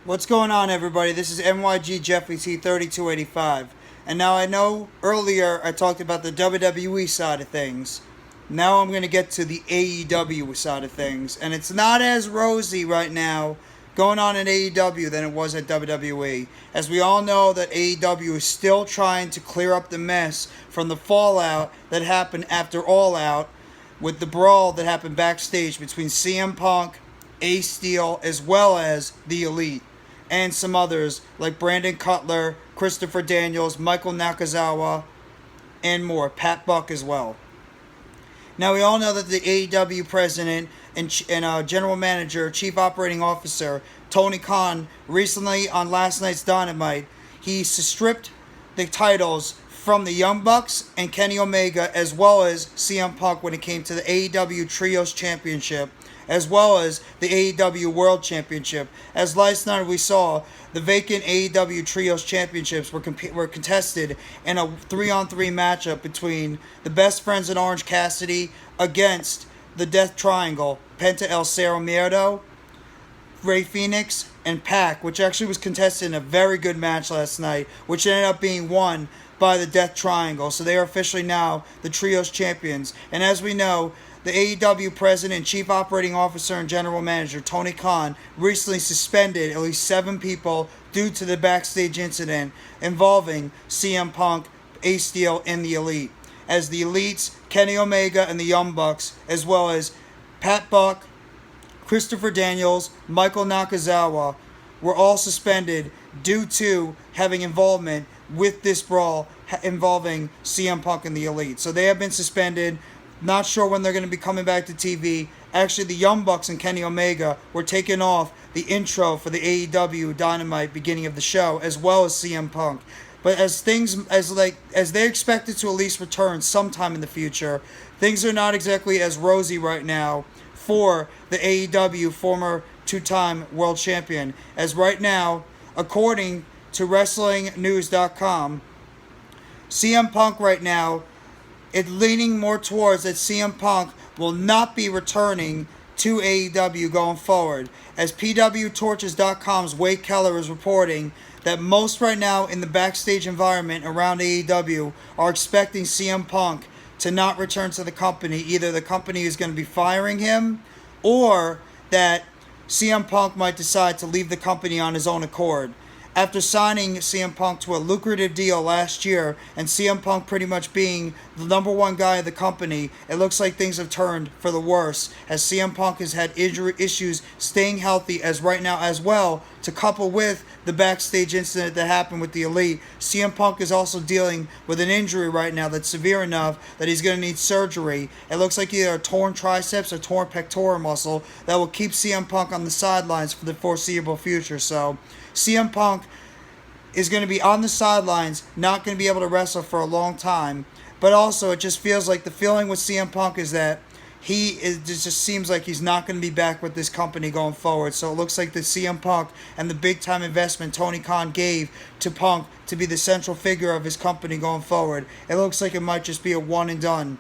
What's going on, everybody? This is NYG Jeffrey T3285. And now I know earlier I talked about the WWE side of things. Now I'm going to get to the AEW side of things. And it's not as rosy right now going on in AEW than it was at WWE. As we all know that AEW is still trying to clear up the mess from the fallout that happened after All Out with the brawl that happened backstage between CM Punk, Ace Steel, as well as The Elite, and some others like Brandon Cutler, Christopher Daniels, Michael Nakazawa, and more. Pat Buck as well. Now, we all know that the AEW president and general manager, chief operating officer, Tony Khan, recently on last night's Dynamite, he stripped the titles from the Young Bucks and Kenny Omega, as well as CM Punk when it came to the AEW Trios Championship, as well as the AEW World Championship. As last night we saw, the vacant AEW Trios Championships were contested in a 3-on-3 matchup between the Best Friends in Orange Cassidy against the Death Triangle, Penta El Cero Miedo, Rey Fenix, and Pac, which actually was contested in a very good match last night, which ended up being won by the Death Triangle. So they are officially now the Trios Champions. And as we know, the AEW president, chief operating officer, and general manager, Tony Khan, recently suspended at least 7 people due to the backstage incident involving CM Punk, Ace Steel, and the Elite. As the Elites, Kenny Omega, and the Young Bucks, as well as Pat Buck, Christopher Daniels, Michael Nakazawa, were all suspended due to having involvement with this brawl involving CM Punk and the Elite. So they have been suspended. Not sure when they're going to be coming back to TV. Actually, the Young Bucks and Kenny Omega were taking off the intro for the AEW Dynamite beginning of the show, as well as CM Punk. But as they're expected to at least return sometime in the future, things are not exactly as rosy right now for the AEW former 2-time world champion. As right now, according to WrestlingNews.com, CM Punk right now, it's leaning more towards that CM Punk will not be returning to AEW going forward. As PWTorches.com's Wade Keller is reporting that most right now in the backstage environment around AEW are expecting CM Punk to not return to the company. Either the company is going to be firing him, or that CM Punk might decide to leave the company on his own accord. After signing CM Punk to a lucrative deal last year, and CM Punk pretty much being the number one guy of the company, it looks like things have turned for the worse, as CM Punk has had injury issues staying healthy as right now as well, to couple with the backstage incident that happened with the Elite. CM Punk is also dealing with an injury right now that's severe enough that he's going to need surgery. It looks like either a torn triceps or torn pectoral muscle that will keep CM Punk on the sidelines for the foreseeable future. So CM Punk is going to be on the sidelines, not going to be able to wrestle for a long time. But also, it just feels like the feeling with CM Punk is that it just seems like he's not going to be back with this company going forward. So it looks like the CM Punk and the big-time investment Tony Khan gave to Punk to be the central figure of his company going forward, it looks like it might just be a one and done.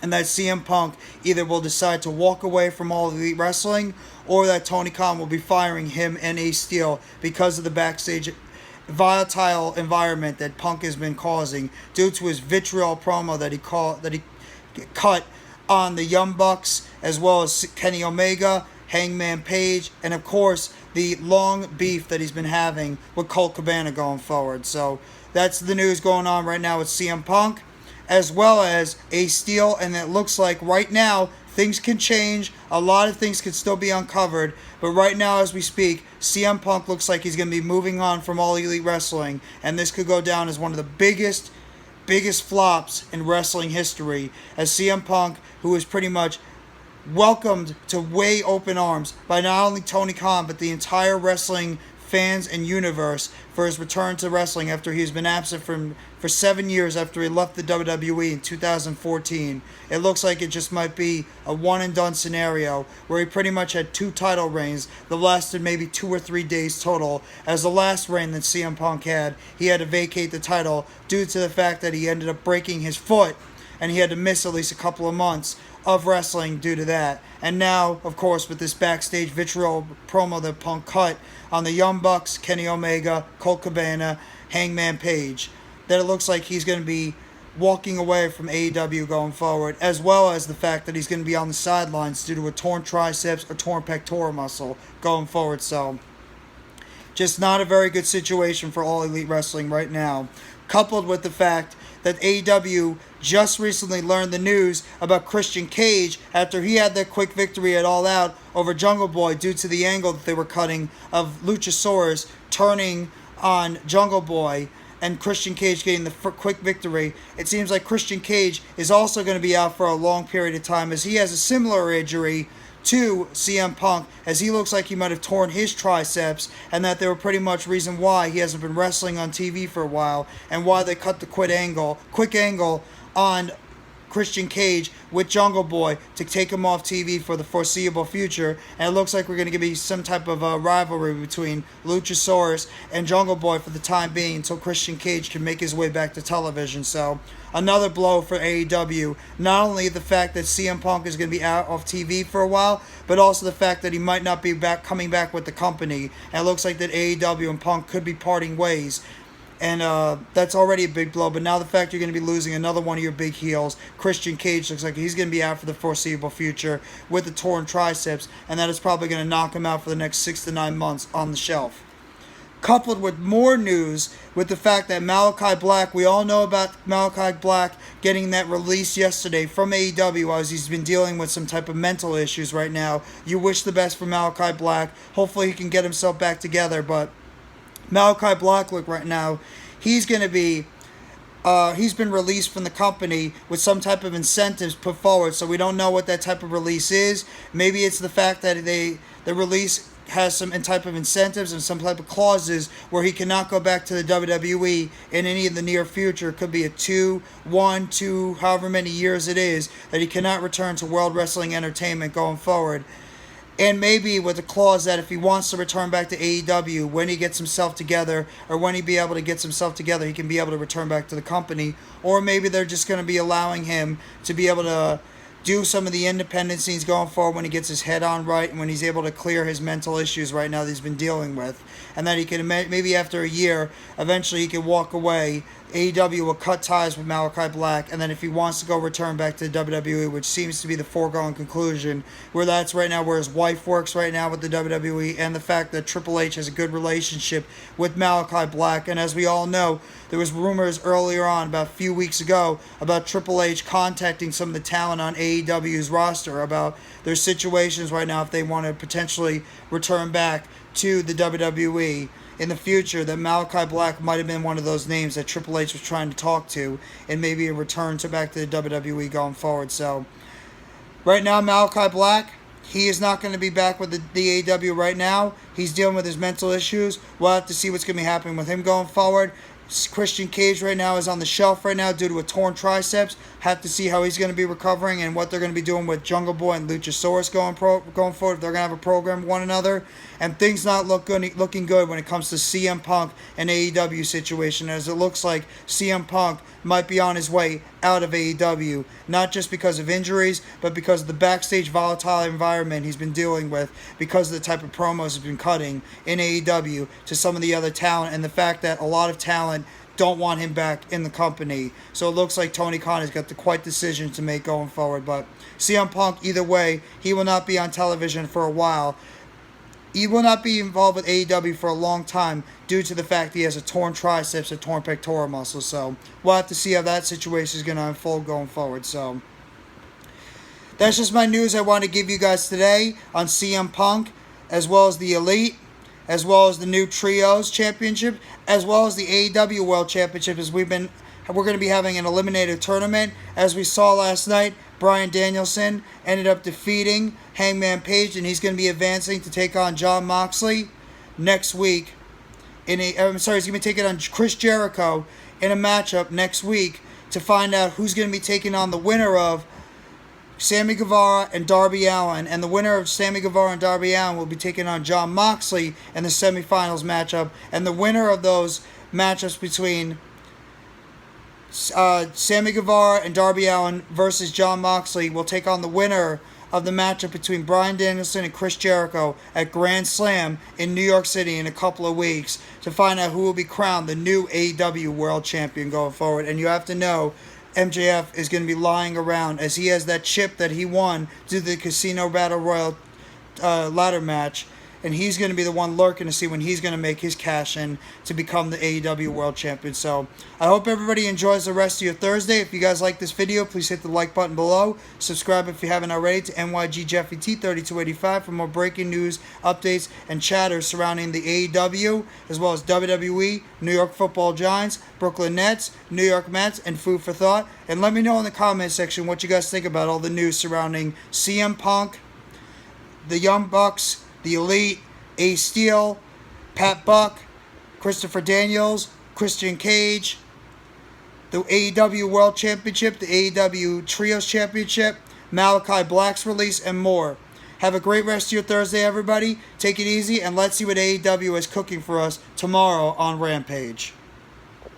And that CM Punk either will decide to walk away from All Elite Wrestling, or that Tony Khan will be firing him and Ace Steel because of the backstage volatile environment that Punk has been causing due to his vitriol promo that he cut on the Young Bucks, as well as Kenny Omega, Hangman Page, and of course the long beef that he's been having with Colt Cabana going forward. So that's the news going on right now with CM Punk, as well as Ace Steel, and it looks like right now things can change. A lot of things can still be uncovered, but right now as we speak, CM Punk looks like he's going to be moving on from All Elite Wrestling, and this could go down as one of the biggest flops in wrestling history, as CM Punk, who is pretty much welcomed to way open arms by not only Tony Khan but the entire wrestling fans and universe for his return to wrestling after he's been absent for 7 years after he left the WWE in 2014. It looks like it just might be a one and done scenario where he pretty much had 2 title reigns that lasted maybe 2 or 3 days total, as the last reign that CM Punk had, he had to vacate the title due to the fact that he ended up breaking his foot and he had to miss at least a couple of months of wrestling due to that. And now, of course, with this backstage vitriol promo that Punk cut on the Young Bucks, Kenny Omega, Colt Cabana, Hangman Page, that it looks like he's going to be walking away from AEW going forward, as well as the fact that he's going to be on the sidelines due to a torn triceps or torn pectoral muscle going forward. So, just not a very good situation for All Elite Wrestling right now, coupled with the fact that AEW just recently learned the news about Christian Cage after he had that quick victory at All Out over Jungle Boy due to the angle that they were cutting of Luchasaurus turning on Jungle Boy and Christian Cage getting the quick victory. It seems like Christian Cage is also going to be out for a long period of time, as he has a similar injury to CM Punk, as he looks like he might have torn his triceps, and that they were pretty much reason why he hasn't been wrestling on TV for a while, and why they cut the quick angle on Christian Cage with Jungle Boy to take him off TV for the foreseeable future. And it looks like we're going to be some type of a rivalry between Luchasaurus and Jungle Boy for the time being, until Christian Cage can make his way back to television. So another blow for AEW. Not only the fact that CM Punk is going to be out off TV for a while, but also the fact that he might not be coming back with the company. And it looks like that AEW and Punk could be parting ways. And that's already a big blow. But now the fact you're going to be losing another one of your big heels, Christian Cage, looks like he's going to be out for the foreseeable future with the torn triceps. And that is probably going to knock him out for the next 6 to 9 months on the shelf. Coupled with more news with the fact that Malakai Black, we all know about Malakai Black getting that release yesterday from AEW, as he's been dealing with some type of mental issues right now. You wish the best for Malakai Black. Hopefully he can get himself back together. But Malakai Black, look, right now, he's going to be, he's been released from the company with some type of incentives put forward, so we don't know what that type of release is. Maybe it's the fact that the release has some type of incentives and some type of clauses where he cannot go back to the WWE in any of the near future. It could be a 2, 1, 2, however many years it is, that he cannot return to World Wrestling Entertainment going forward. And maybe with a clause that if he wants to return back to AEW, when he gets himself together, or when he be able to get himself together, he can be able to return back to the company. Or maybe they're just going to be allowing him to be able to do some of the independent scenes going forward when he gets his head on right, and when he's able to clear his mental issues right now that he's been dealing with. And that he can, maybe after a year, eventually he can walk away. AEW will cut ties with Malakai Black, and then if he wants to go return back to the WWE, which seems to be the foregone conclusion, where that's right now where his wife works right now with the WWE, and the fact that Triple H has a good relationship with Malakai Black. And as we all know, there was rumors earlier on, about a few weeks ago, about Triple H contacting some of the talent on AEW's roster about their situations right now if they want to potentially return back to the WWE in the future, that Malakai Black might have been one of those names that Triple H was trying to talk to, and maybe a return back to the WWE going forward. So right now, Malakai Black, he is not going to be back with the AEW right now. He's dealing with his mental issues. We'll have to see what's going to be happening with him going forward. Christian Cage right now is on the shelf right now due to a torn triceps. Have to see how he's going to be recovering and what they're going to be doing with Jungle Boy and Luchasaurus going forward. If they're going to have a program with one another. And things not looking good when it comes to CM Punk and AEW situation, as it looks like CM Punk might be on his way out of AEW, not just because of injuries, but because of the backstage volatile environment he's been dealing with, because of the type of promos he's been cutting in AEW to some of the other talent, and the fact that a lot of talent don't want him back in the company. So it looks like Tony Khan has got the quite decision to make going forward. But CM Punk, either way, he will not be on television for a while. He will not be involved with AEW for a long time due to the fact he has a torn triceps, a torn pectoral muscle. So we'll have to see how that situation is going to unfold going forward. So that's just my news I want to give you guys today on CM Punk, as well as the Elite, as well as the new Trios Championship, as well as the AEW World Championship, as we're going to be having an eliminator tournament. As we saw last night, Bryan Danielson ended up defeating Hangman Page, and he's going to be advancing to take on Jon Moxley next week. He's going to be taking on Chris Jericho in a matchup next week to find out who's going to be taking on the winner of Sammy Guevara and Darby Allin. And the winner of Sammy Guevara and Darby Allin will be taking on Jon Moxley in the semifinals matchup. And the winner of those matchups between Sammy Guevara and Darby Allin versus Jon Moxley will take on the winner of the matchup between Bryan Danielson and Chris Jericho at Grand Slam in New York City in a couple of weeks to find out who will be crowned the new AEW World Champion going forward. And you have to know, MJF is going to be lying around as he has that chip that he won due to the Casino Battle Royal ladder match. And he's going to be the one lurking to see when he's going to make his cash in to become the AEW World Champion. So I hope everybody enjoys the rest of your Thursday. If you guys like this video, please hit the like button below. Subscribe if you haven't already to NYG Jeffy T 3285 for more breaking news, updates, and chatter surrounding the AEW, as well as WWE, New York Football Giants, Brooklyn Nets, New York Mets, and food for thought. And let me know in the comment section what you guys think about all the news surrounding CM Punk, the Young Bucks, the Elite, Ace Steel, Pat Buck, Christopher Daniels, Christian Cage, the AEW World Championship, the AEW Trios Championship, Malakai Black's release, and more. Have a great rest of your Thursday, everybody. Take it easy, and let's see what AEW is cooking for us tomorrow on Rampage.